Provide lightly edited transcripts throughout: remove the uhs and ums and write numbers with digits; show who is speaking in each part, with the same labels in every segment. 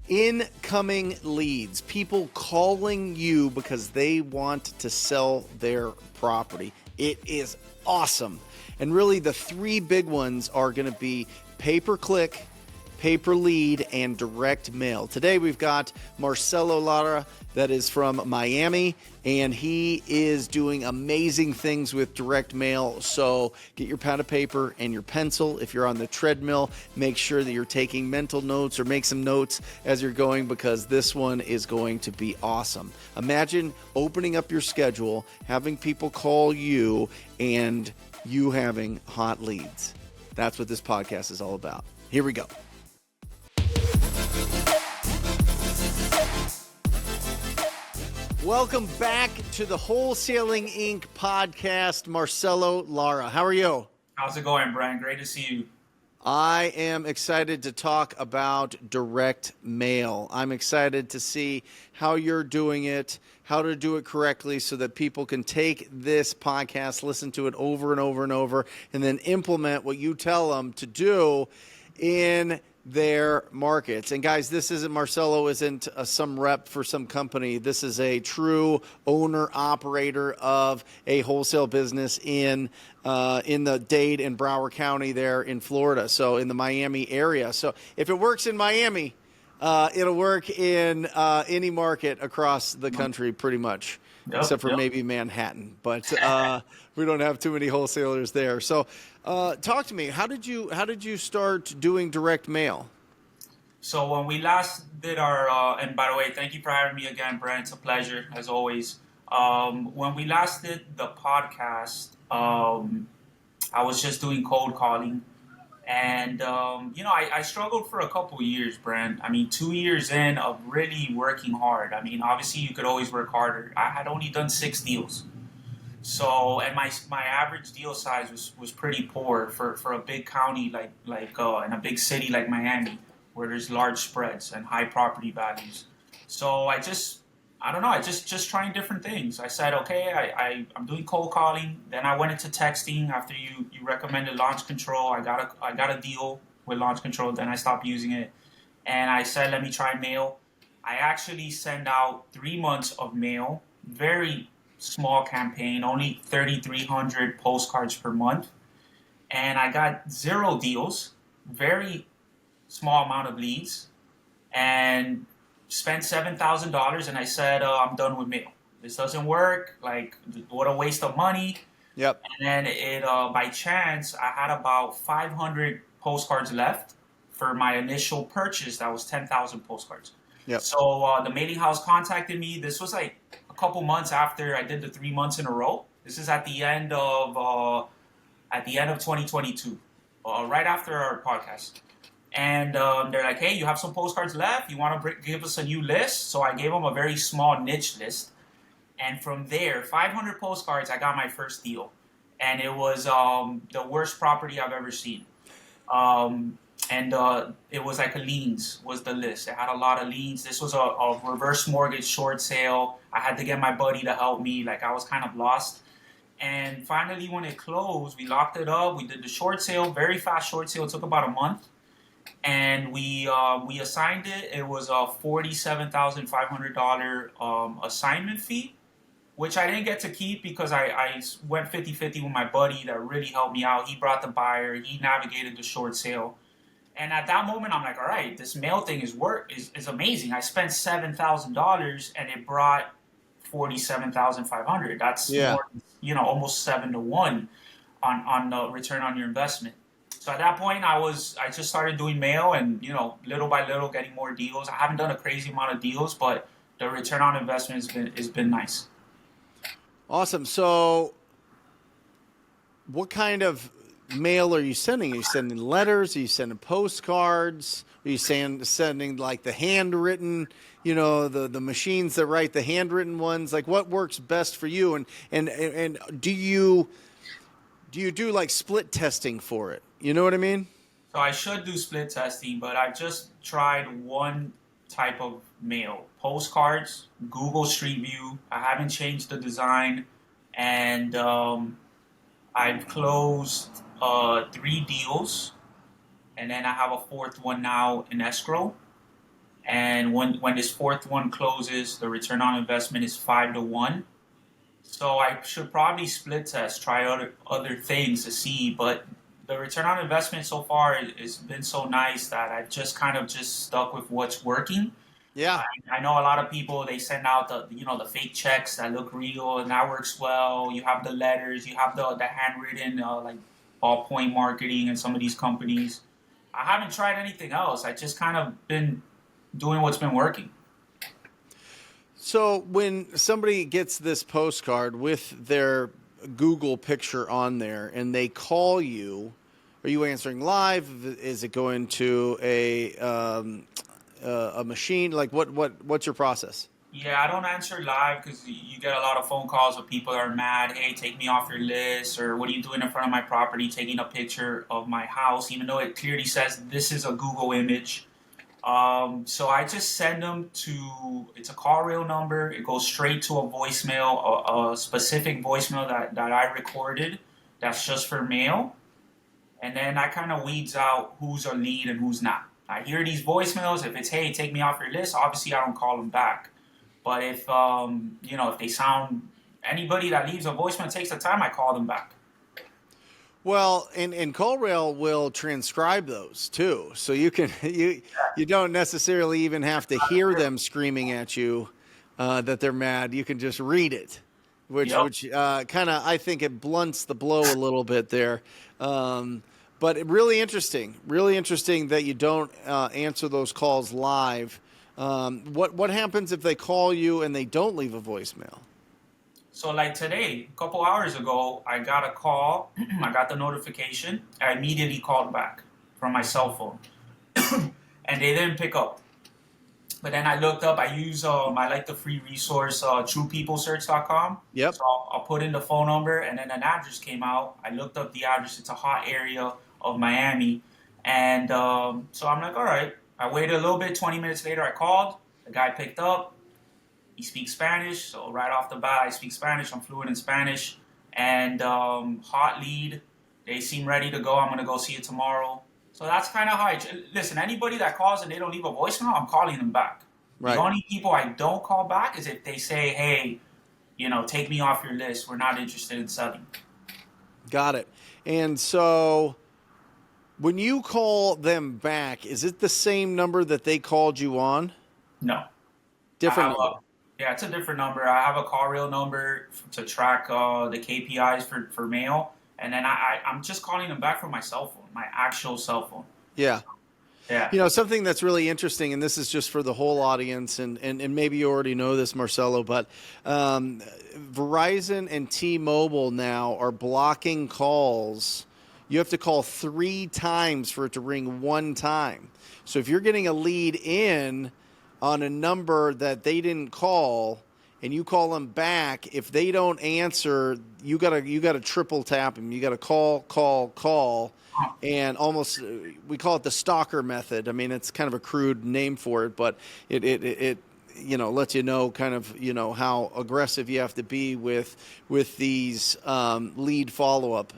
Speaker 1: Incoming leads, people calling you because they want to sell their property. It is awesome. And really the three big ones are going to be pay-per-click, pay-per-lead, and direct mail. Today we've got Marcelo Lara that is from Miami, and he is doing amazing things with direct mail. So get your pad of paper and your pencil. If you're on the treadmill, make sure that you're taking mental notes or make some notes as you're going, because this one is going to be awesome. Imagine opening up your schedule, having people call you, and you having hot leads. That's what this podcast is all about. Here we go. Welcome back to the Wholesaling Inc. podcast. Marcelo Lara, how are you?
Speaker 2: How's it going, Brent? Great to see you.
Speaker 1: I am excited to talk about direct mail. I'm excited to see how you're doing it, how to do it correctly so that people can take this podcast, listen to it over and over and over, and then implement what you tell them to do in their markets. And guys, this isn't, Marcelo isn't some rep for some company. This is a true owner operator of a wholesale business in the Dade and Broward County there in Florida. So in the Miami area. So if it works in Miami, it'll work in any market across the country pretty much. Except for maybe Manhattan, but we don't have too many wholesalers there. So, talk to me. How did you start doing direct mail?
Speaker 2: So when we last did our, and by the way, thank you for having me again, Brent. It's a pleasure as always. When we last did the podcast, I was just doing cold calling, and I struggled for a couple of years, Brent. I mean, 2 years in of really working hard. I mean, obviously you could always work harder. I had only done 6 deals. So, and my average deal size was pretty poor for a big county like in a big city like Miami, where there's large spreads and high property values. So I just trying different things. I said, okay, I'm doing cold calling. Then I went into texting after you recommended launch control. I got a deal with launch control. Then I stopped using it, and I said, let me try mail. I actually send out 3 months of mail, very small campaign, only 3,300 postcards per month, and I got 0 deals, very small amount of leads, and spent $7,000. And I said, I'm done with mail. This doesn't work. Like, what a waste of money.
Speaker 1: Yep.
Speaker 2: And then it by chance I had about 500 postcards left for my initial purchase. That was 10,000 postcards.
Speaker 1: Yep.
Speaker 2: So the mailing house contacted me. This was like a couple months after I did the 3 months in a row. This is at the end of 2022, right after our podcast. And they're like, hey, you have some postcards left. You want to give us a new list? So I gave them a very small niche list. And from there, 500 postcards, I got my first deal. And it was the worst property I've ever seen. And it was like a liens was the list. It had a lot of liens. This was a reverse mortgage short sale. I had to get my buddy to help me. Like, I was kind of lost. And finally, when it closed, we locked it up. We did the short sale, very fast short sale. It took about a month. And we assigned it. It was a $47,500 assignment fee, which I didn't get to keep because I went 50-50 with my buddy that really helped me out. He brought the buyer. He navigated the short sale. And at that moment, I'm like, all right, this mail thing is amazing. I spent $7,000 and it brought $47,500. That's more, almost 7 to 1 on the return on your investment. So at that point, I just started doing mail and, little by little getting more deals. I haven't done a crazy amount of deals, but the return on investment has been nice.
Speaker 1: Awesome. So what kind of mail are you sending? Are you sending letters? Are you sending postcards? Are you sending like the handwritten, the machines that write the handwritten ones? Like, what works best for you? And do you do like split testing for it? You know what I mean?
Speaker 2: So I should do split testing, but I've just tried one type of mail. Postcards, Google Street View. I haven't changed the design. And I've closed 3 deals. And then I have a 4th one now in escrow. And when this fourth one closes, the return on investment is 5 to 1. So I should probably split test, try other things to see. But the return on investment so far has been so nice that I've just kind of just stuck with what's working.
Speaker 1: Yeah.
Speaker 2: I know a lot of people, they send out the fake checks that look real, and that works well. You have the letters, you have the handwritten like ballpoint marketing in some of these companies. I haven't tried anything else. I just kind of been doing what's been working.
Speaker 1: So when somebody gets this postcard with their Google picture on there and they call you, are you answering live? Is it going to a machine? Like what's your process?
Speaker 2: Yeah, I don't answer live because you get a lot of phone calls where people are mad. Hey, take me off your list, or what are you doing in front of my property, taking a picture of my house, even though it clearly says this is a Google image. So I just send them to, it's a call reel number. It goes straight to a voicemail, a specific voicemail that I recorded that's just for mail. And then I kind of weeds out who's a lead and who's not. I hear these voicemails. If it's, hey, take me off your list, obviously I don't call them back. But if they sound, anybody that leaves a voicemail takes the time, I call them back.
Speaker 1: Well, and CallRail will transcribe those too, so you can you don't necessarily even have to hear them screaming at you that they're mad. You can just read it, which
Speaker 2: Yep.
Speaker 1: kind of I think it blunts the blow a little bit there. But really interesting that you don't answer those calls live. What happens if they call you and they don't leave a voicemail?
Speaker 2: So like today, a couple hours ago, I got a call. I got the notification. I immediately called back from my cell phone, and they didn't pick up. But then I looked up. I like the free resource TruePeopleSearch.com.
Speaker 1: Yep.
Speaker 2: So I'll put in the phone number, and then an address came out. I looked up the address. It's a hot area of Miami, and so I'm like, all right. I waited a little bit. 20 minutes later, I called. The guy picked up. He speaks Spanish, so right off the bat, I speak Spanish. I'm fluent in Spanish, and hot lead. They seem ready to go. I'm gonna go see it tomorrow. So that's kind of how listen. Anybody that calls and they don't leave a voicemail, I'm calling them back.
Speaker 1: Right.
Speaker 2: The only people I don't call back is if they say, "Hey, take me off your list. We're not interested in selling."
Speaker 1: Got it. And so when you call them back, is it the same number that they called you on?
Speaker 2: No,
Speaker 1: Different number.
Speaker 2: Yeah, it's a different number. I have a call reel number to track the KPIs for mail, and then I'm just calling them back from my cell phone, my actual cell phone.
Speaker 1: Yeah.
Speaker 2: Yeah.
Speaker 1: Something that's really interesting, and this is just for the whole audience, and maybe you already know this, Marcelo, but Verizon and T-Mobile now are blocking calls. You have to call 3 times for it to ring 1 time. So if you're getting a lead in on a number that they didn't call and you call them back, if they don't answer, you gotta triple tap them. You gotta call, and almost we call it the stalker method. I mean, it's kind of a crude name for it, but it lets you know kind of how aggressive you have to be with these lead follow up.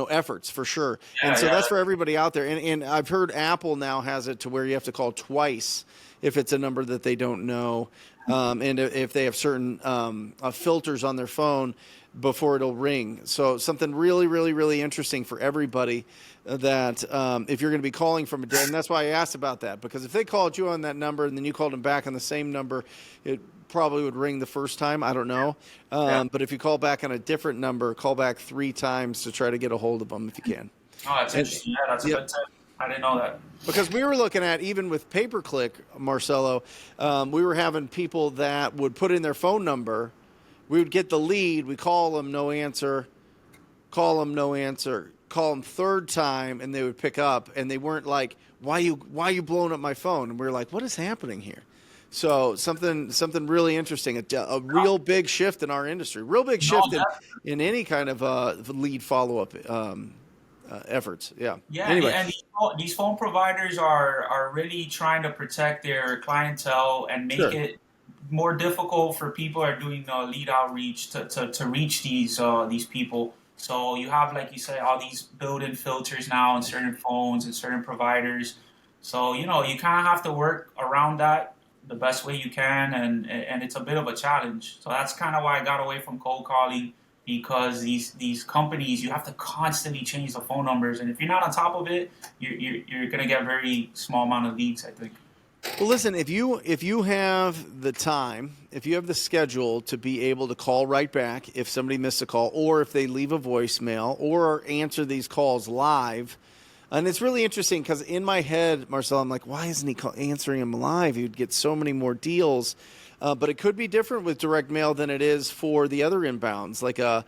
Speaker 1: Efforts for sure.
Speaker 2: Yeah,
Speaker 1: And so
Speaker 2: yeah.
Speaker 1: that's for everybody out there. And I've heard Apple now has it to where you have to call twice if it's a number that they don't know. And if they have certain filters on their phone before it'll ring. So something really, really, really interesting for everybody that if you're going to be calling from a day, and that's why I asked about that, because if they called you on that number and then you called them back on the same number, it probably would ring the first time. I don't know. But if you call back on a different number, call back 3 times to try to get a hold of them if you can.
Speaker 2: Oh, that's interesting. Yeah, that's a good tip. I didn't know that.
Speaker 1: Because we were looking at, even with pay-per-click, Marcelo, we were having people that would put in their phone number. We would get the lead. We call them, no answer. Call them, no answer. Call them third time, and they would pick up. And they weren't like, why you blowing up my phone? And we were like, what is happening here? So something really interesting, a real big shift in our industry, real big shift in any kind of lead follow-up efforts. Yeah.
Speaker 2: Yeah,
Speaker 1: Anyway.
Speaker 2: and these phone providers are really trying to protect their clientele and make it more difficult for people who are doing lead outreach to reach these people. So you have, like you said, all these built-in filters now on certain phones and certain providers. So, you know, you kind of have to work around that the best way you can, and it's a bit of a challenge. So that's kind of why I got away from cold calling because these companies you have to constantly change the phone numbers, and if you're not on top of it, you're gonna get very small amount of leads, I think.
Speaker 1: Well, listen, if you have the time, if you have the schedule to be able to call right back if somebody missed a call, or if they leave a voicemail, or answer these calls live, and it's really interesting because in my head, Marcel, I'm like, why isn't he answering them live? You'd get so many more deals. But it could be different with direct mail than it is for the other inbounds, like a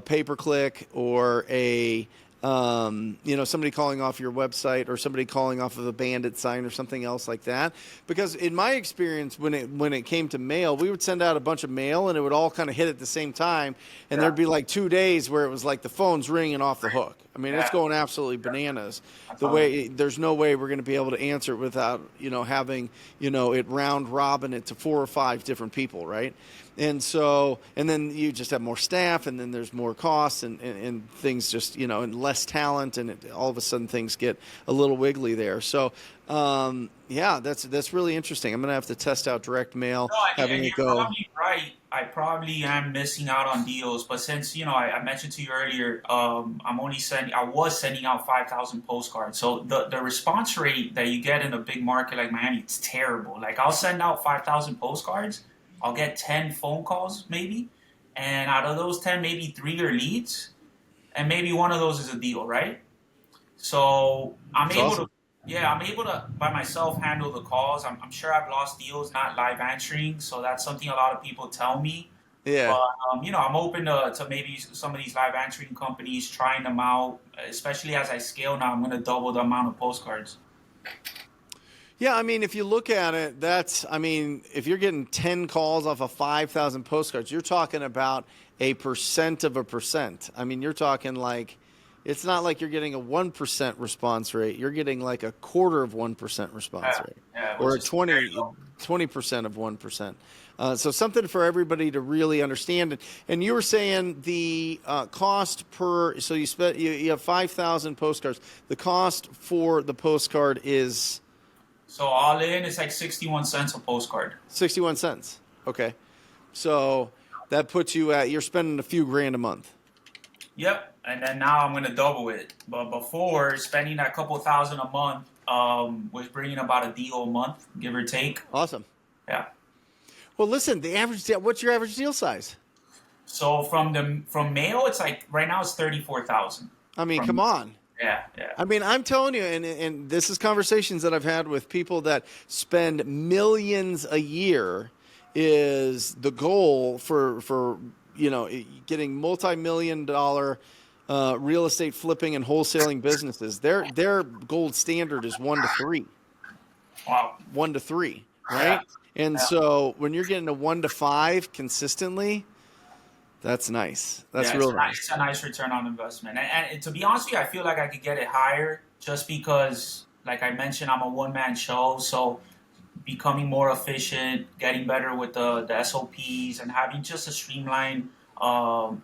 Speaker 1: pay per click or a somebody calling off your website or somebody calling off of a bandit sign or something else like that. Because in my experience, when it came to mail, we would send out a bunch of mail and it would all kind of hit at the same time, and there'd be like 2 days where it was like the phone's ringing off the hook. I mean, it's going absolutely bananas. There's no way we're going to be able to answer it without having it round robin it to 4 or 5 different people, right? And so, and then you just have more staff, and then there's more costs, and things just, and less talent, and all of a sudden things get a little wiggly there. So, yeah, that's really interesting. I'm going to have to test out direct mail,
Speaker 2: No,
Speaker 1: having
Speaker 2: and
Speaker 1: it
Speaker 2: you're
Speaker 1: go.
Speaker 2: probably right. I probably am missing out on deals, but since I mentioned to you earlier, I was sending out 5,000 postcards. So the response rate that you get in a big market like Miami, it's terrible. Like I'll send out 5,000 postcards, I'll get 10 phone calls maybe, and out of those 10, maybe 3 are leads, and maybe one of those is a deal, right? So I'm
Speaker 1: It's
Speaker 2: able
Speaker 1: awesome.
Speaker 2: to, yeah, I'm able to by myself handle the calls. I'm sure I've lost deals not live answering, so that's something a lot of people tell me.
Speaker 1: Yeah.
Speaker 2: But I'm open to maybe some of these live answering companies trying them out, especially as I scale now. I'm going to double the amount of postcards.
Speaker 1: Yeah, I mean, if you look at it, if you're getting 10 calls off of 5,000 postcards, you're talking about a percent of a percent. I mean, you're talking like, it's not like you're getting a 1% response rate. You're getting like a quarter of 1% response
Speaker 2: Yeah,
Speaker 1: rate,
Speaker 2: yeah,
Speaker 1: or
Speaker 2: which
Speaker 1: a
Speaker 2: is very low.
Speaker 1: 20% of 1%. So something for everybody to really understand. And you were saying the cost per, so you have 5,000 postcards. The cost for the postcard is
Speaker 2: So all in, it's like 61 cents a postcard.
Speaker 1: 61 cents. Okay. So that puts you you're spending a few grand a month.
Speaker 2: Yep, and then now I'm gonna double it. But before spending that couple thousand a month, was bringing about a deal a month, give or take.
Speaker 1: Awesome.
Speaker 2: Yeah.
Speaker 1: Well, listen, what's your average deal size?
Speaker 2: So from mail, it's like right now it's 34,000.
Speaker 1: I mean, come
Speaker 2: From
Speaker 1: on.
Speaker 2: yeah, yeah,
Speaker 1: I mean, I'm telling you, and this is conversations that I've had with people that spend millions a year is the goal for getting multi-million dollar real estate flipping and wholesaling businesses. Their gold standard is 1 to 3.
Speaker 2: wow,
Speaker 1: 1 to 3,
Speaker 2: yeah,
Speaker 1: right? And
Speaker 2: yeah.
Speaker 1: so when you're getting a 1 to 5 consistently, that's nice. That's
Speaker 2: Yeah,
Speaker 1: real nice.
Speaker 2: it's a nice return on investment. And to be honest with you, I feel like I could get it higher just because, like I mentioned, I'm a one man show. So becoming more efficient, getting better with the SOPs, and having just a streamlined um,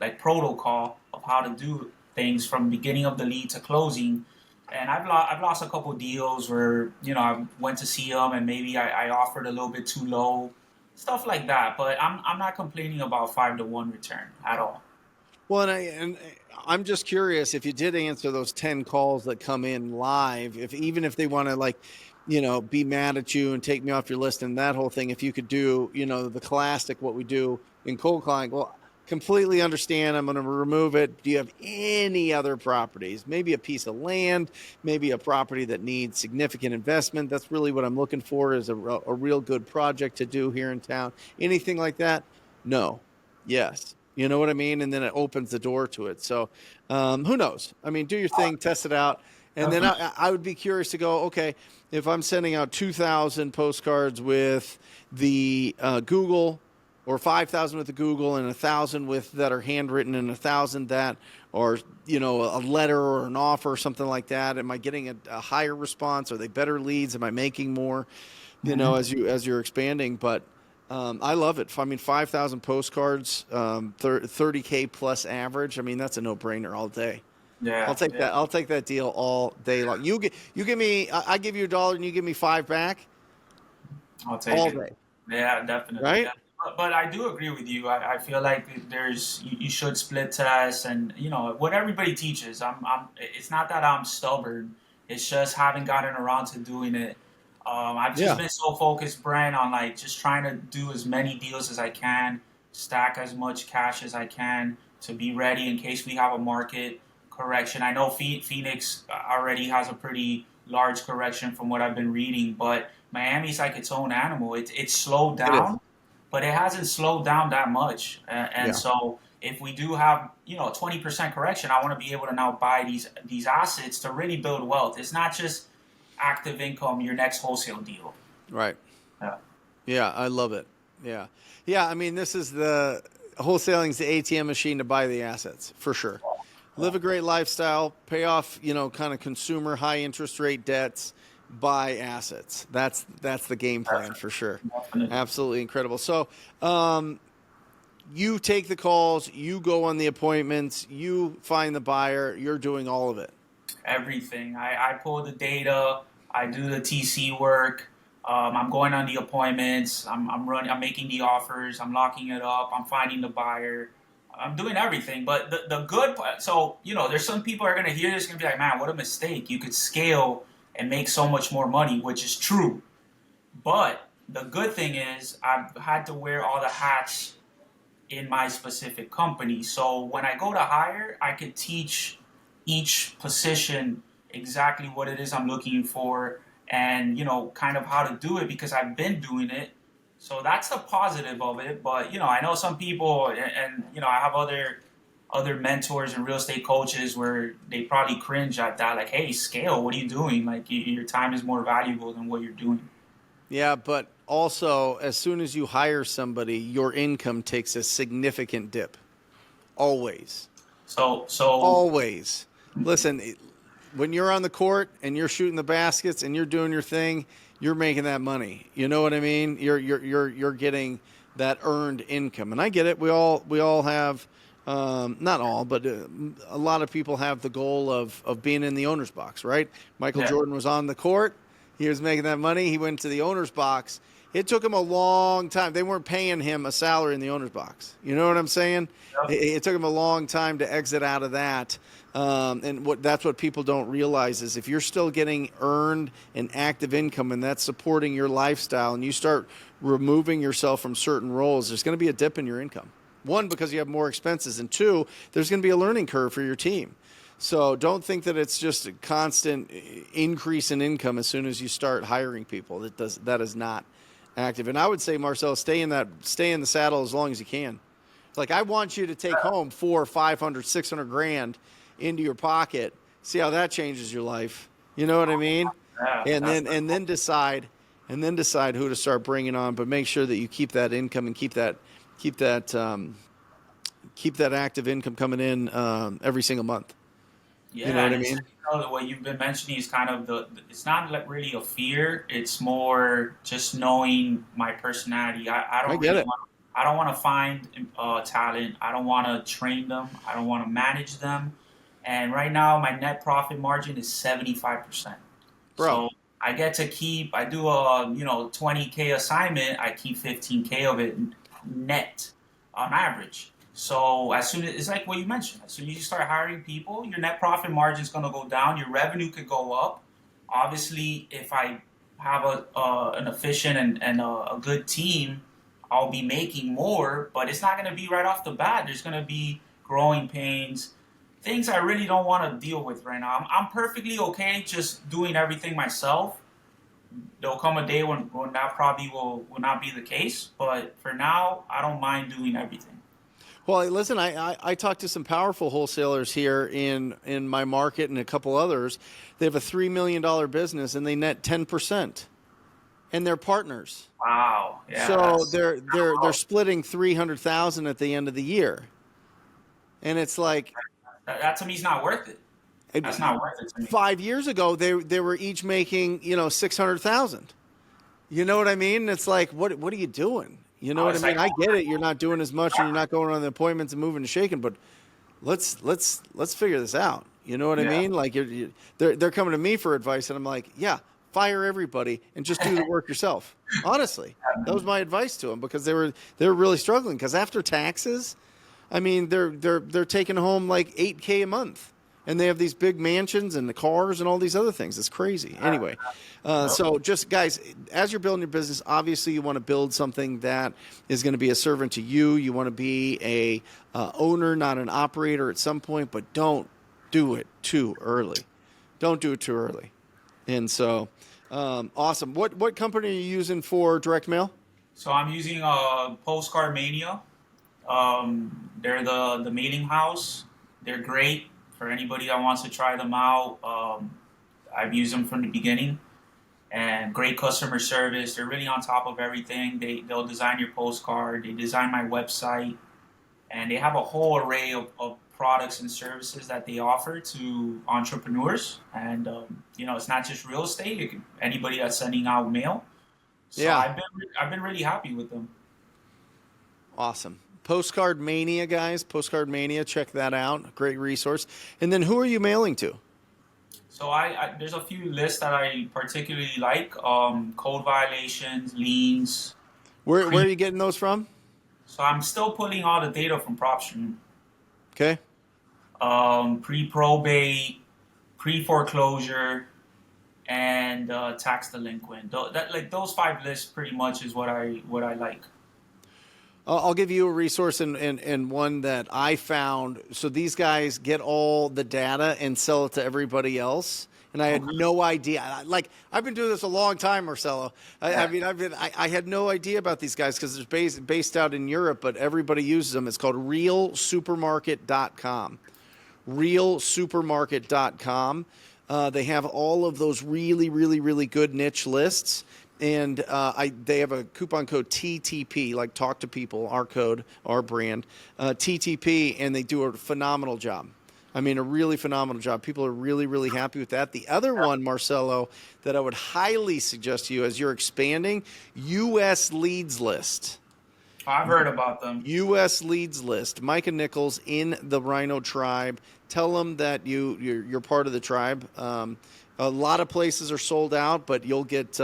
Speaker 2: like protocol of how to do things from beginning of the lead to closing. And I've lost a couple deals where I went to see them and maybe I offered a little bit too low, stuff like that. But I'm not complaining about 5 to 1 return at all.
Speaker 1: Well, I'm just curious if you did answer those 10 calls that come in live, if even if they want to be mad at you and take me off your list and that whole thing, if you could do, the classic, what we do in cold calling, well, completely understand. I'm going to remove it. Do you have any other properties? Maybe a piece of land, maybe a property that needs significant investment. That's really what I'm looking for is a real good project to do here in town. Anything like that? No. Yes. You know what I mean? And then it opens the door to it. So who knows? I mean, do your thing, test it out. And then I would be curious to go, okay, if I'm sending out 2,000 postcards with the Google, or 5,000 with the Google, and 1,000 with that are handwritten, and 1,000 that are, a letter or an offer or something like that. Am I getting a higher response? Are they better leads? Am I making more, as you're expanding? But I love it. I mean, 5,000 postcards, 30K plus average. I mean, that's a no brainer all day.
Speaker 2: Yeah, yeah.
Speaker 1: I'll take that deal all day long. You give me I give you $1 and you give me 5 back
Speaker 2: I'll take
Speaker 1: all
Speaker 2: it.
Speaker 1: day,
Speaker 2: Yeah, definitely.
Speaker 1: right?
Speaker 2: Yeah. But I do agree with you. I feel like you should split tests and what everybody teaches. It's not that I'm stubborn. It's just haven't gotten around to doing it. I've just
Speaker 1: Yeah.
Speaker 2: been so focused, Brent, on like just trying to do as many deals as I can, stack as much cash as I can to be ready in case we have a market correction. I know Phoenix already has a pretty large correction from what I've been reading, but Miami's like its own animal. It's slowed
Speaker 1: It is.
Speaker 2: down, but it hasn't slowed down that much. And
Speaker 1: Yeah.
Speaker 2: so if we do have 20% correction, I want to be able to now buy these assets to really build wealth. It's not just active income, your next wholesale deal.
Speaker 1: Right.
Speaker 2: Yeah.
Speaker 1: Yeah, I love it. Yeah. Yeah, I mean, this is the wholesaling's the ATM machine to buy the assets, for sure. Live a great lifestyle, pay off, kind of consumer high interest rate debts, buy assets. That's the game plan for sure.
Speaker 2: Definitely.
Speaker 1: Absolutely incredible. So, you take the calls, you go on the appointments, you find the buyer, you're doing all of it.
Speaker 2: Everything. I pull the data. I do the TC work. I'm going on the appointments. I'm running. I'm making the offers. I'm locking it up. I'm finding the buyer. I'm doing everything. But the good part. So there's some people are gonna hear this gonna be like, man, what a mistake. You could scale and make so much more money, which is true. But the good thing is I've had to wear all the hats in my specific company. So when I go to hire, I could teach each position exactly what it is I'm looking for and kind of how to do it because I've been doing it. So that's the positive of it. But I know some people and I have other mentors and real estate coaches where they probably cringe at that like, hey, scale, what are you doing? Like your time is more valuable than what you're doing.
Speaker 1: Yeah, but also, as soon as you hire somebody, your income takes a significant dip. Always.
Speaker 2: So
Speaker 1: Always. Listen, when you're on the court and you're shooting the baskets and you're doing your thing, you're making that money. You know what I mean? You're getting that earned income, and I get it. We all have, not all, but a lot of people have the goal of being in the owner's box, right? Michael
Speaker 2: yeah,
Speaker 1: Jordan was on the court. He was making that money. He went to the owner's box. It took him a long time. They weren't paying him a salary in the owner's box. You know what I'm saying?
Speaker 2: yep,
Speaker 1: It took him a long time to exit out of that. And that's what people don't realize is if you're still getting earned and active income and that's supporting your lifestyle and you start removing yourself from certain roles, there's going to be a dip in your income. One, because you have more expenses, and two, there's going to be a learning curve for your team. So don't think that it's just a constant increase in income as soon as you start hiring people. That is not active. And I would say, Marcel, stay in the saddle as long as you can. Like I want you to take home 400, 500, 600 grand into your pocket. See how that changes your life. You know what I mean?
Speaker 2: yeah,
Speaker 1: And then decide who to start bringing on. But make sure that you keep that income and keep that active income coming in every single month. You know
Speaker 2: Yeah,
Speaker 1: what
Speaker 2: and
Speaker 1: I
Speaker 2: it's
Speaker 1: mean?
Speaker 2: what you've been mentioning is kind of it's not like really a fear. It's more just knowing my personality. I
Speaker 1: I
Speaker 2: don't
Speaker 1: get
Speaker 2: really
Speaker 1: it.
Speaker 2: want. I don't want to find talent. I don't want to train them. I don't want to manage them. And right now, my net profit margin is 75%.
Speaker 1: Bro.
Speaker 2: So I get to keep. I do a 20K assignment. I keep 15K of it net on average. So as soon as it's like what you mentioned, as soon as you start hiring people, your net profit margin is going to go down. Your revenue could go up. Obviously, if I have an efficient and a good team, I'll be making more. But it's not going to be right off the bat. There's going to be growing pains, things I really don't want to deal with right now. I'm perfectly okay just doing everything myself. There'll come a day when that probably will not be the case. But for now, I don't mind doing everything.
Speaker 1: Well, listen, I talked to some powerful wholesalers here in my market and a couple others. They have a $3 million business and they net 10%, and they're partners.
Speaker 2: Wow. Yeah.
Speaker 1: So they're splitting 300,000 at the end of the year, and it's like
Speaker 2: That to me is not worth it. That's not worth it to me.
Speaker 1: 5 years ago they were each making 600,000. You know what I mean? It's like what are you doing? You know
Speaker 2: Oh,
Speaker 1: what I
Speaker 2: it's
Speaker 1: mean?
Speaker 2: like,
Speaker 1: I get it. You're not doing as much and you're not going on the appointments and moving and shaking, but let's figure this out. You know what I
Speaker 2: Yeah.
Speaker 1: mean? Like they're coming to me for advice, and I'm like, yeah, fire everybody and just do the work yourself. Honestly, that was my advice to them because they were really struggling because after taxes, I mean, they're taking home like 8K a month, and they have these big mansions and the cars and all these other things. It's crazy. Anyway, so just guys, as you're building your business, obviously you want to build something that is going to be a servant to you. You want to be a owner, not an operator at some point, but don't do it too early. Don't do it too early. And so, awesome. What company are you using for direct mail?
Speaker 2: So I'm using Postcard Mania. They're the mailing house. They're great for anybody that wants to try them out. I've used them from the beginning, and great customer service. They're really on top of everything. They'll design your postcard. They design my website, and they have a whole array of products and services that they offer to entrepreneurs. And it's not just real estate. Anybody that's sending out mail. So
Speaker 1: Yeah,
Speaker 2: I've been really happy with them.
Speaker 1: awesome. Postcard Mania, guys. Postcard Mania, check that out. Great resource. And then who are you mailing to?
Speaker 2: So there's a few lists that I particularly like. Code violations, liens,
Speaker 1: Where are
Speaker 2: pre.
Speaker 1: you getting those from?
Speaker 2: So I'm still pulling all the data from PropStream.
Speaker 1: Okay.
Speaker 2: Pre-probate, pre-foreclosure, and tax delinquent. Those five lists pretty much is what I like.
Speaker 1: I'll give you a resource and one that I found. So these guys get all the data and sell it to everybody else. And I had
Speaker 2: Okay.
Speaker 1: no idea. Like I've been doing this a long time, Marcelo. I
Speaker 2: Yeah.
Speaker 1: mean, I had no idea about these guys because they're based out in Europe, but everybody uses them. It's called realsupermarket.com. Realsupermarket.com. They have all of those really, really, really good niche lists. And they have a coupon code TTP, like talk to people, our code, our brand, TTP, and they do a phenomenal job. I mean, a really phenomenal job. People are really, really happy with that. The other one, Marcelo, that I would highly suggest to you as you're expanding, US Leads List.
Speaker 2: I've heard about them.
Speaker 1: U.S. Leads List. Micah Nichols in the Rhino Tribe. Tell them that you're part of the tribe. A lot of places are sold out, but you'll get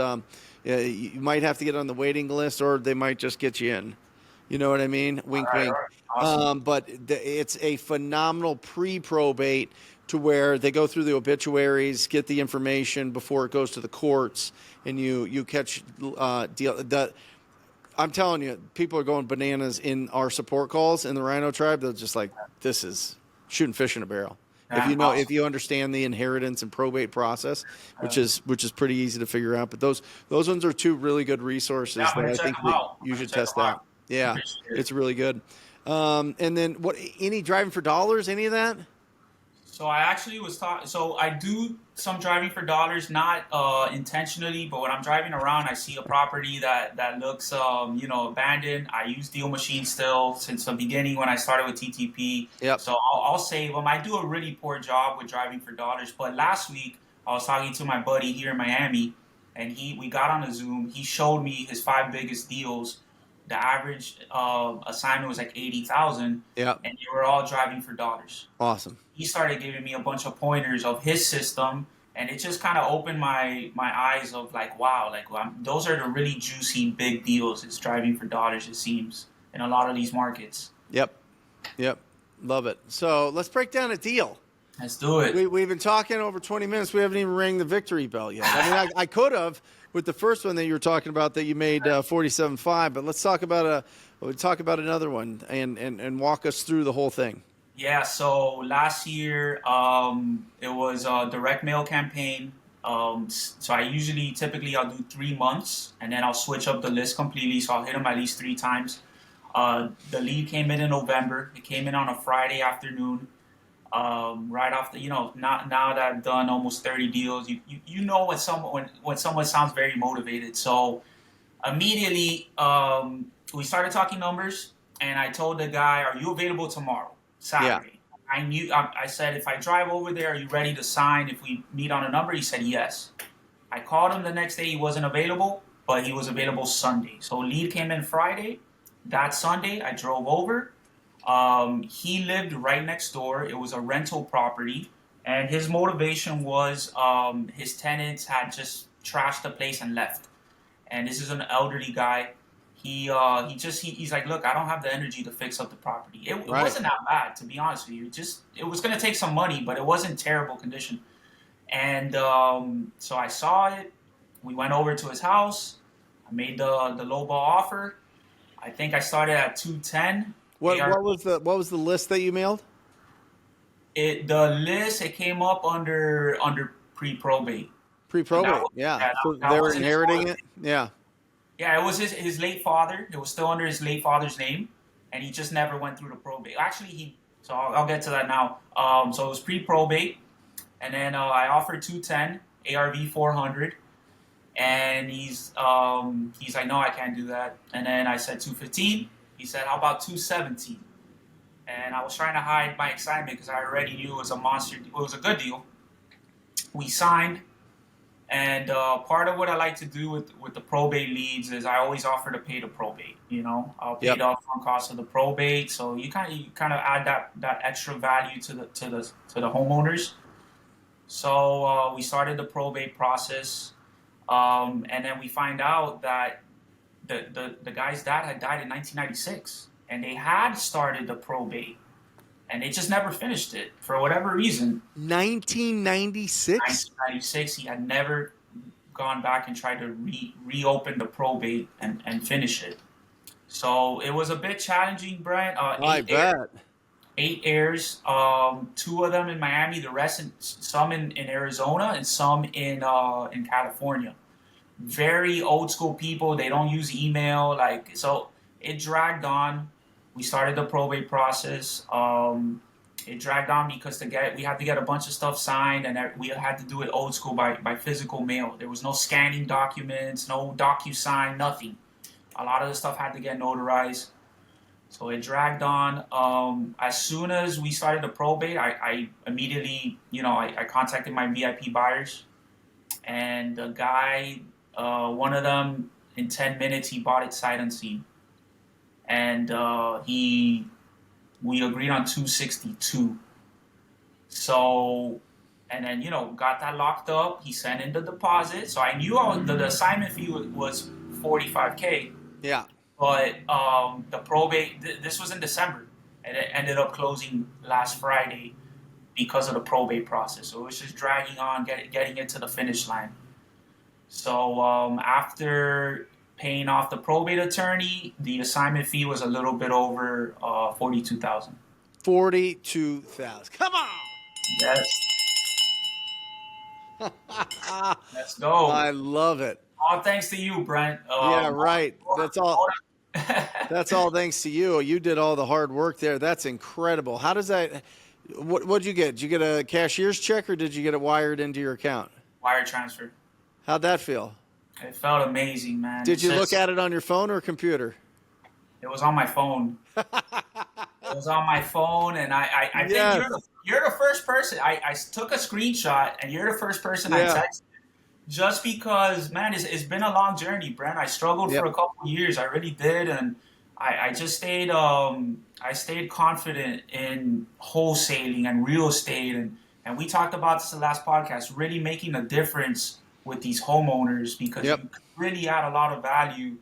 Speaker 1: you might have to get on the waiting list, or they might just get you in. You know what I mean?
Speaker 2: All
Speaker 1: Wink,
Speaker 2: right, all
Speaker 1: wink.
Speaker 2: right. Awesome.
Speaker 1: But it's a phenomenal pre-probate to where they go through the obituaries, get the information before it goes to the courts, and you catch deal. I'm telling you, people are going bananas in our support calls in the Rhino Tribe. They're just like, this is shooting fish in a barrel.
Speaker 2: Yeah,
Speaker 1: If
Speaker 2: awesome.
Speaker 1: you understand the inheritance and probate process, which
Speaker 2: Uh,
Speaker 1: is pretty easy to figure out. But those ones are two really good
Speaker 2: yeah,
Speaker 1: resources
Speaker 2: I'm
Speaker 1: that
Speaker 2: gonna
Speaker 1: I
Speaker 2: check
Speaker 1: think
Speaker 2: them
Speaker 1: that
Speaker 2: out. I'm
Speaker 1: you
Speaker 2: gonna
Speaker 1: should
Speaker 2: check
Speaker 1: test
Speaker 2: them out.
Speaker 1: out. Yeah,
Speaker 2: Appreciate it.
Speaker 1: it's really good. And then any driving for dollars? Any of that?
Speaker 2: So I actually was taught. So I do some driving for dollars, not intentionally, but when I'm driving around, I see a property that looks, abandoned. I use deal machine still since the beginning when I started with TTP.
Speaker 1: Yep.
Speaker 2: So I'll save them. I do a really poor job with driving for dollars. But last week I was talking to my buddy here in Miami, and we got on a Zoom. He showed me his five biggest deals. The average assignment was like 80,000,
Speaker 1: Yep.
Speaker 2: and they were all driving for dollars.
Speaker 1: Awesome.
Speaker 2: He started giving me a bunch of pointers of his system, and it just kind of opened my eyes of like, wow, like those are the really juicy big deals. It's driving for dollars, it seems, in a lot of these markets.
Speaker 1: Yep. Yep. Love it. So let's break down a deal.
Speaker 2: Let's do it.
Speaker 1: We've been talking over 20 minutes. We haven't even rang the victory bell yet. I mean, I could have with the first one that you were talking about that you made 47.5, but let's talk about another one and walk us through the whole thing.
Speaker 2: Yeah, so last year it was a direct mail campaign. So typically I'll do 3 months, and then I'll switch up the list completely. So I'll hit them at least three times. The lead came in November. It came in on a Friday afternoon. Right off not now that I've done almost 30 deals, you know when someone sounds very motivated. So immediately we started talking numbers, and I told the guy, "Are you available tomorrow,
Speaker 1: Yeah.
Speaker 2: Saturday?" I said, "If I drive over there, are you ready to sign if we meet on a number?" He said yes. I called him the next day. He wasn't available, but he was available Sunday. So lead came in Friday. That Sunday, I drove over. He lived right next door. It was a rental property, And his motivation was his tenants had just trashed the place and left. And this is an elderly guy. He's like, look, I don't have the energy to fix up the property. It
Speaker 1: Right.
Speaker 2: wasn't that bad, to be honest with you. It was gonna take some money, but it wasn't terrible condition. And so I saw it. We went over to his house. I made the low ball offer. I think I started at 210.
Speaker 1: What was the list that you mailed?
Speaker 2: The list, it came up under pre probate. And
Speaker 1: Pre-probate. Yeah. So
Speaker 2: that
Speaker 1: they were
Speaker 2: was his
Speaker 1: inheriting
Speaker 2: choice.
Speaker 1: it. Yeah.
Speaker 2: Yeah, it was his late father. It was still under his late father's name, and he just never went through the probate. Actually, so I'll get to that now. So it was pre-probate, and then I offered 210 ARV 400, and he's like, no, I can't do that. And then I said 215. He said, how about 217? And I was trying to hide my excitement because I already knew it was a monster. It was a good deal. We signed. And part of what I like to do with the probate leads is I always offer to pay the probate. I'll pay
Speaker 1: Yep.
Speaker 2: the upfront cost of the probate, so you kind of add that extra value to the homeowners. So we started the probate process, and then we find out that the guy's dad had died in 1996, and they had started the probate, and they just never finished it for whatever reason.
Speaker 1: 1996.
Speaker 2: 1996, he had never gone back and tried to reopen the probate and finish it. So it was a bit challenging, Brent.
Speaker 1: I bet.
Speaker 2: 8 heirs, two of them in Miami, the rest some in Arizona, and some in California. Very old school people. They don't use email. So it dragged on. We started the probate process. It dragged on because we had to get a bunch of stuff signed, and we had to do it old school by physical mail. There was no scanning documents, no DocuSign, nothing. A lot of the stuff had to get notarized. So it dragged on. As soon as we started the probate, I immediately, I contacted my VIP buyers, and the guy, one of them, in 10 minutes, he bought it sight unseen. And we agreed on 262. So, and then, got that locked up. He sent in the deposit. So I knew the assignment fee was $45K.
Speaker 1: Yeah.
Speaker 2: But the probate, this was in December, and it ended up closing last Friday because of the probate process. So it was just dragging on, getting it to the finish line. So after paying off the probate attorney, the assignment fee was a little bit over $42,000.
Speaker 1: 42,000. Come on.
Speaker 2: Yes. Let's go.
Speaker 1: I love it.
Speaker 2: All thanks to you, Brent.
Speaker 1: Yeah, right. That's all. That's all thanks to you. You did all the hard work there. That's incredible. How does that? What'd you get? Did you get a cashier's check or did you get it wired into your account?
Speaker 2: Wire transfer.
Speaker 1: How'd that feel?
Speaker 2: It felt amazing, man.
Speaker 1: Did you look at it on your phone or computer?
Speaker 2: It was on my phone. It was on my phone, and I
Speaker 1: Yes.
Speaker 2: think you're the first person. I took a screenshot, and you're the first person I
Speaker 1: Yeah.
Speaker 2: texted. Just because, man, it's been a long journey, Brent. I struggled
Speaker 1: Yep.
Speaker 2: for a couple of years. I really did, and I just stayed confident in wholesaling and real estate, and we talked about this in the last podcast. Really making a difference with these homeowners because
Speaker 1: Yep.
Speaker 2: you really add a lot of value.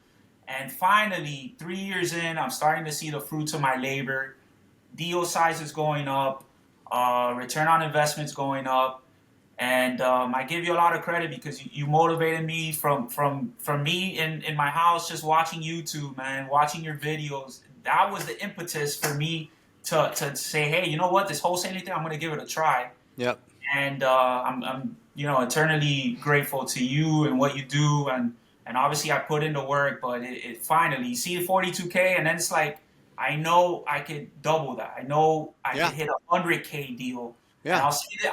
Speaker 2: And finally, 3 years in, I'm starting to see the fruits of my labor. Deal size is going up, return on investment's going up. And I give you a lot of credit because you motivated me from me in my house, just watching YouTube, man, watching your videos. That was the impetus for me to say, hey, you know what, this wholesaling thing, I'm going to give it a try.
Speaker 1: Yep.
Speaker 2: And I'm eternally grateful to you and what you do. And obviously I put in the work, but it finally, you see the 42K, and then it's like, I know I could double that. I know I
Speaker 1: Yeah.
Speaker 2: could hit a 100K deal.
Speaker 1: Yeah.
Speaker 2: And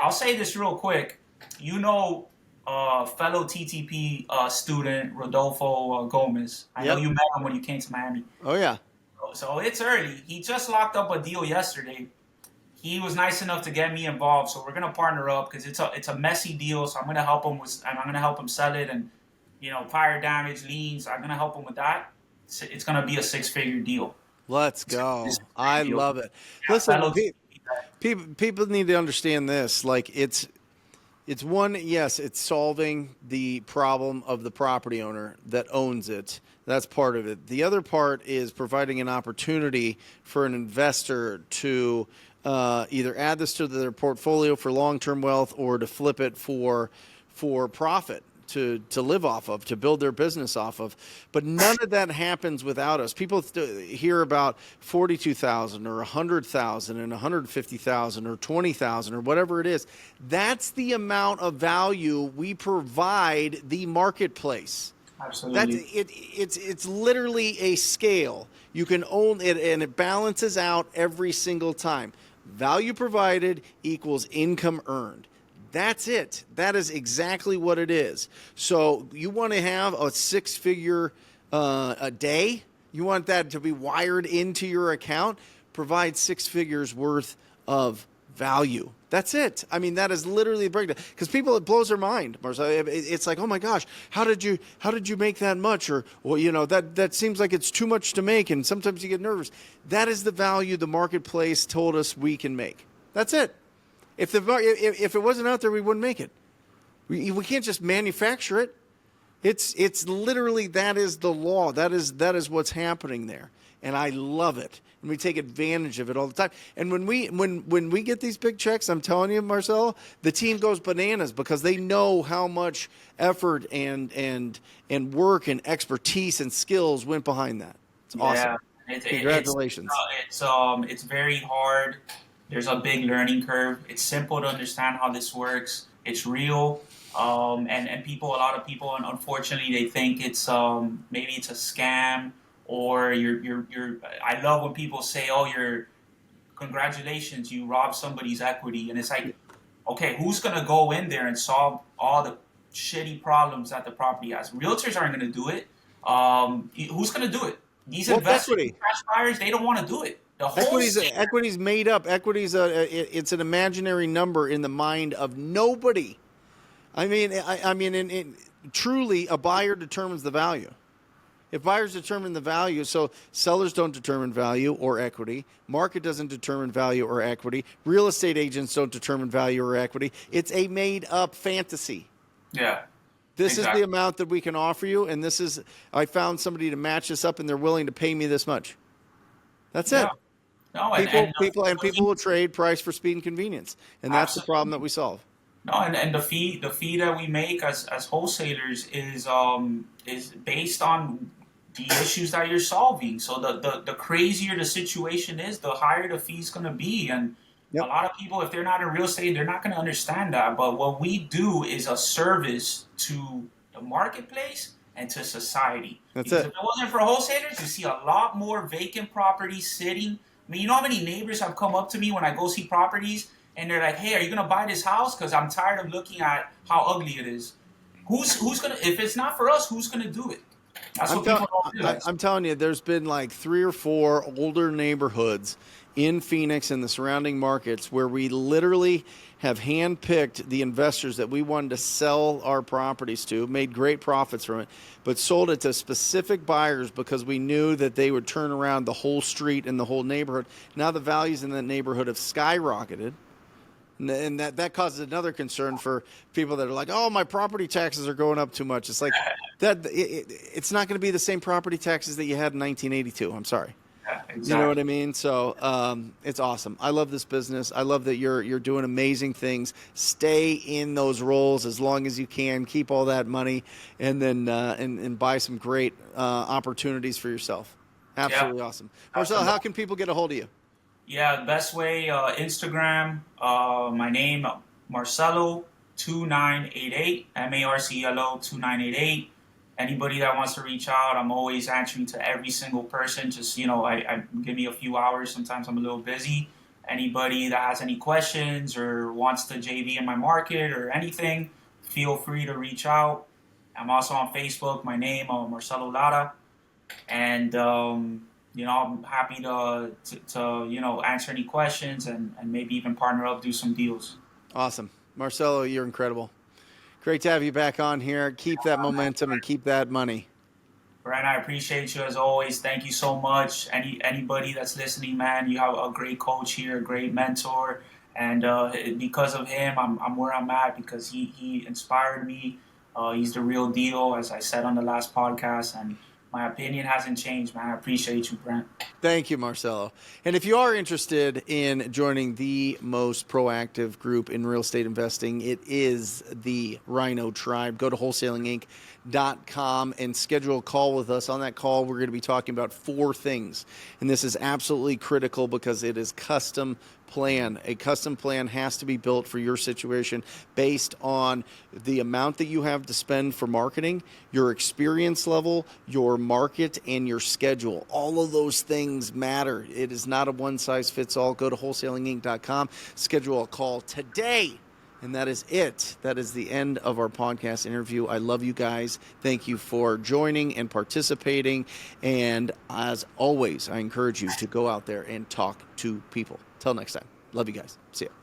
Speaker 2: I'll say this real quick. Fellow TTP student Rodolfo Gomez. I know
Speaker 1: Yep.
Speaker 2: you met him when you came to Miami.
Speaker 1: Oh yeah.
Speaker 2: So it's early. He just locked up a deal yesterday. He was nice enough to get me involved, so we're gonna partner up because it's a messy deal. So I'm gonna help him sell it, and fire damage, liens. I'm gonna help him with that. It's gonna be a 6-figure deal.
Speaker 1: Let's go. I love it.
Speaker 2: Yeah,
Speaker 1: Listen,
Speaker 2: fellow TTP
Speaker 1: people need to understand this. Like it's one, yes, it's solving the problem of the property owner that owns it. That's part of it. The other part is providing an opportunity for an investor to either add this to their portfolio for long-term wealth or to flip it for profit. To live off of, to build their business off of. But none of that happens without us. People hear about 42,000 or 100,000 and 150,000 or 20,000 or whatever it is. That's the amount of value we provide the marketplace.
Speaker 2: Absolutely.
Speaker 1: It's literally a scale. You can own it, and it balances out every single time. Value provided equals income earned. That's it. That is exactly what it is. So you want to have a six-figure a day? You want that to be wired into your account? Provide 6 figures worth of value. That's it. I mean, that is literally the breakdown. Because people, it blows their mind, Marcel. It's like, oh my gosh, how did you make that much? Or, well, that seems like it's too much to make, and sometimes you get nervous. That is the value the marketplace told us we can make. That's it. If it wasn't out there, we wouldn't make it. We can't just manufacture it. It's literally, that is the law. That is what's happening there, and I love it. And we take advantage of it all the time. And when we get these big checks, I'm telling you, Marcelo, the team goes bananas because they know how much effort and work and expertise and skills went behind that. It's awesome. Congratulations.
Speaker 2: It's very hard. There's a big learning curve. It's simple to understand how this works. It's real. And a lot of people, unfortunately, they think it's maybe it's a scam, or you're. I love when people say, "Oh, congratulations, you robbed somebody's equity," and it's like, okay, who's gonna go in there and solve all the shitty problems that the property has? Realtors aren't gonna do it. Who's gonna do it? These investors, cash buyers, they don't want to do it.
Speaker 1: Equity's made up. It's an imaginary number in the mind of nobody. I mean, truly, a buyer determines the value. If buyers determine the value, so sellers don't determine value or equity. Market doesn't determine value or equity. Real estate agents don't determine value or equity. It's a made-up fantasy.
Speaker 2: Yeah.
Speaker 1: This is the amount that we can offer you, and I found somebody to match this up, and they're willing to pay me this much. That's it.
Speaker 2: No,
Speaker 1: people will trade price for speed and convenience, and that's the problem that we solve.
Speaker 2: No, and the fee that we make as wholesalers is based on the issues that you're solving. So the crazier the situation is, the higher the fee's going to be. And a lot of people, if they're not in real estate, they're not going to understand that. But what we do is a service to the marketplace and to society.
Speaker 1: That's it.
Speaker 2: If it wasn't for wholesalers, you see a lot more vacant properties sitting. I mean, you know how many neighbors have come up to me when I go see properties, and they're like, "Hey, are you gonna buy this house? Because I'm tired of looking at how ugly it is." Who's gonna? If it's not for us, who's gonna do it? That's what people don't realize.
Speaker 1: I'm telling you, there's been like 3 or 4 older neighborhoods in Phoenix and the surrounding markets where we literally have handpicked the investors that we wanted to sell our properties to, made great profits from it, but sold it to specific buyers because we knew that they would turn around the whole street and the whole neighborhood. Now the values in that neighborhood have skyrocketed. And that causes another concern for people that are like, "Oh, my property taxes are going up too much." It's like it's not going to be the same property taxes that you had in 1982. I'm sorry.
Speaker 2: Yeah, exactly.
Speaker 1: You know what I mean? So it's awesome. I love this business. I love that you're doing amazing things. Stay in those roles as long as you can. Keep all that money, and then and buy some great opportunities for yourself. Absolutely awesome. Marcel, how can people get a hold of you?
Speaker 2: Yeah, the best way, Instagram, my name, Marcelo2988, Marcelo 2988. Anybody that wants to reach out, I'm always answering to every single person. Just, I give me a few hours. Sometimes I'm a little busy. Anybody that has any questions or wants to JV in my market or anything, feel free to reach out. I'm also on Facebook. My name, Marcelo Lara. And, I'm happy to answer any questions and maybe even partner up, do some deals.
Speaker 1: Awesome. Marcelo, you're incredible. Great to have you back on here. Keep that momentum and keep that money.
Speaker 2: Brent, I appreciate you as always. Thank you so much. Anybody that's listening, man, you have a great coach here, a great mentor, and because of him, I'm where I'm at because he inspired me. He's the real deal, as I said on the last podcast, and my opinion hasn't changed, man. I appreciate you, Brent.
Speaker 1: Thank you, Marcelo. And if you are interested in joining the most proactive group in real estate investing, it is the Rhino Tribe. Go to wholesalinginc.com and schedule a call with us. On that call, we're going to be talking about 4 things. And this is absolutely critical because it is custom plan. A custom plan has to be built for your situation based on the amount that you have to spend for marketing, your experience level, your market, and your schedule. All of those things matter. It is not a one-size-fits-all. Go to wholesalinginc.com, schedule a call today. And that is it. That is the end of our podcast interview. I love you guys. Thank you for joining and participating. And as always, I encourage you to go out there and talk to people. Till next time. Love you guys. See ya.